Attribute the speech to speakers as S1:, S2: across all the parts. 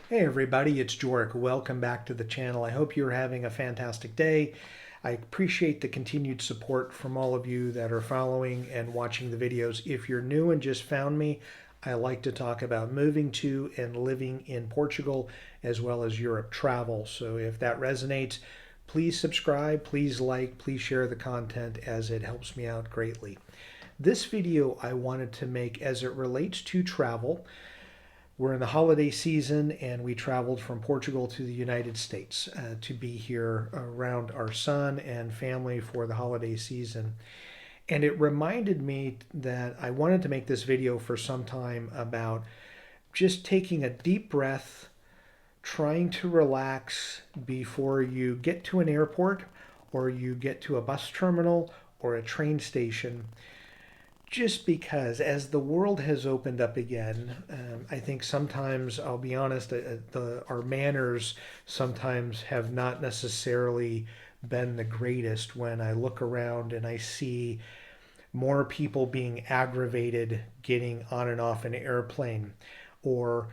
S1: Hey everybody, it's Joric. Welcome back to the channel. I hope you're having a fantastic day. I appreciate the continued support from all of you that are following and watching the videos. If you're new and just found me, I like to talk about moving to and living in Portugal as well as Europe travel. So if that resonates, please subscribe, please like, please share the content as it helps me out greatly. This video I wanted to make as it relates to travel. We're in the holiday season and we traveled from Portugal to the United States to be here around our son and family for the holiday season. And it reminded me that I wanted to make this video for some time about just taking a deep breath, trying to relax before you get to an airport or you get to a bus terminal or a train station, just because as the world has opened up again, I think sometimes, I'll be honest, our manners sometimes have not necessarily been the greatest. When I look around and I see more people being aggravated getting on and off an airplane, or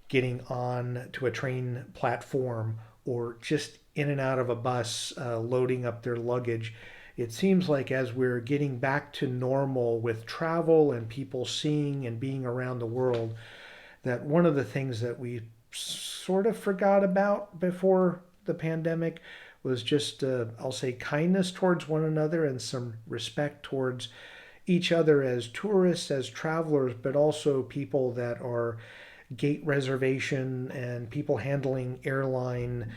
S1: getting on to a train platform, or just in and out of a bus, loading up their luggage. It seems like as we're getting back to normal with travel and people seeing and being around the world, that one of the things that we sort of forgot about before the pandemic was just, I'll say, kindness towards one another and some respect towards each other as tourists, as travelers, but also people that are gate reservation and people handling airline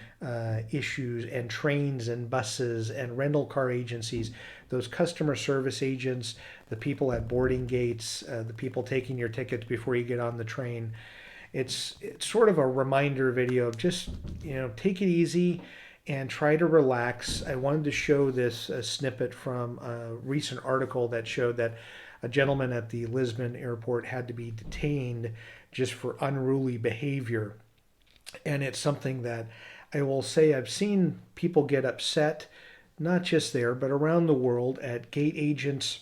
S1: issues and trains and buses and rental car agencies, those customer service agents, the people at boarding gates, the people taking your tickets before you get on the train. It's sort of a reminder video of just, take it easy and try to relax. I wanted to show this snippet from a recent article that showed that a gentleman at the Lisbon airport had to be detained just for unruly behavior. And it's something that I will say I've seen people get upset, not just there, but around the world at gate agents,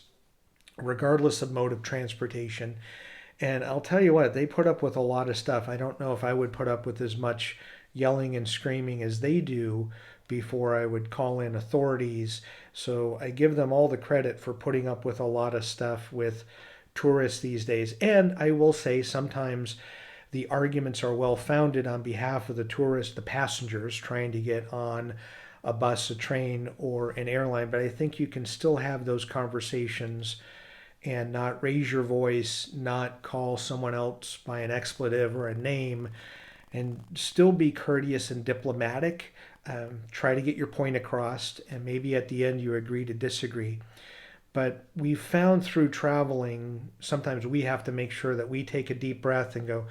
S1: regardless of mode of transportation. And I'll tell you what, they put up with a lot of stuff. I don't know if I would put up with as much yelling and screaming as they do before I would call in authorities. So I give them all the credit for putting up with a lot of stuff with tourists these days. And I will say sometimes the arguments are well founded on behalf of the tourists, the passengers trying to get on a bus, a train, or an airline. But I think you can still have those conversations and not raise your voice, not call someone else by an expletive or a name, and still be courteous and diplomatic. Try to get your point across, and maybe at the end you agree to disagree. But we've found through traveling, sometimes we have to make sure that we take a deep breath and go,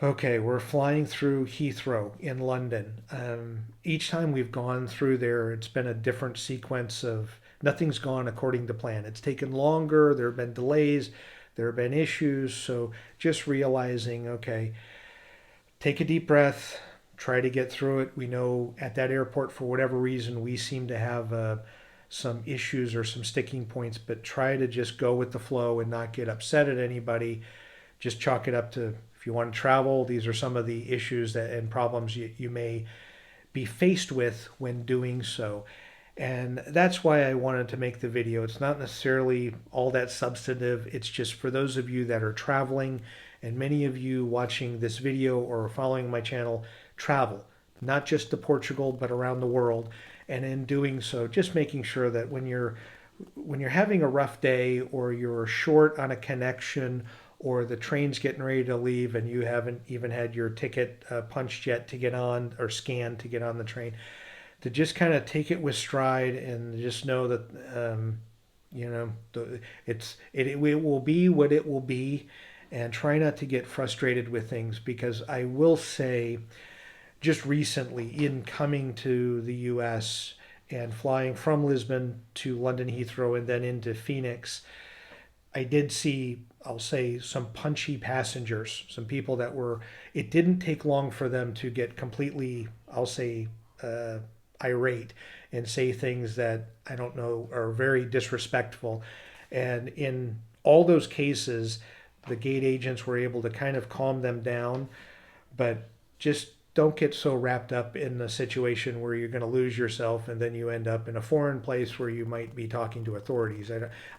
S1: okay, we're flying through Heathrow in London. Each time we've gone through there, it's been a different sequence of nothing's gone according to plan. It's taken longer, there have been delays, there have been issues. So just realizing, okay, take a deep breath, try to get through it. We know at that airport, for whatever reason, we seem to have some issues or some sticking points, but try to just go with the flow and not get upset at anybody. Just chalk it up to, if you want to travel, these are some of the issues that and problems you may be faced with when doing so. And that's why I wanted to make the video. It's not necessarily all that substantive. It's just for those of you that are traveling, and many of you watching this video or following my channel travel, not just to Portugal, but around the world. And in doing so, just making sure that when you're having a rough day, or you're short on a connection, or the train's getting ready to leave and you haven't even had your ticket punched yet to get on, or scanned to get on the train, to just kind of take it with stride and just know that it will be what it will be, and try not to get frustrated with things. Because I will say, just recently in coming to the US and flying from Lisbon to London Heathrow and then into Phoenix, I did see, I'll say, some punchy passengers, some people that were, it didn't take long for them to get completely, I'll say, irate and say things that I don't know are very disrespectful. And in all those cases, the gate agents were able to kind of calm them down. But just don't get so wrapped up in the situation where you're going to lose yourself and then you end up in a foreign place where you might be talking to authorities.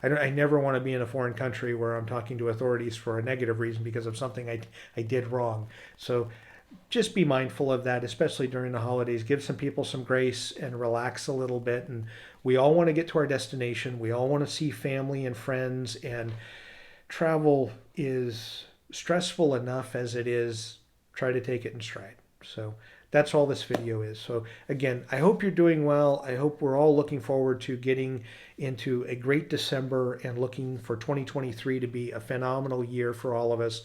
S1: I never want to be in a foreign country where I'm talking to authorities for a negative reason because of something I did wrong. So just be mindful of that, especially during the holidays. Give some people some grace and relax a little bit. And we all want to get to our destination. We all want to see family and friends. And travel is stressful enough as it is. Try to take it in stride. So that's all this video is. So again, I hope you're doing well. I hope we're all looking forward to getting into a great December and looking for 2023 to be a phenomenal year for all of us.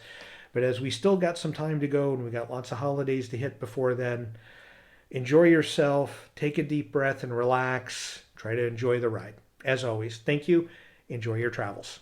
S1: But as we still got some time to go and we got lots of holidays to hit before then, enjoy yourself, take a deep breath and relax. Try to enjoy the ride. As always, thank you. Enjoy your travels.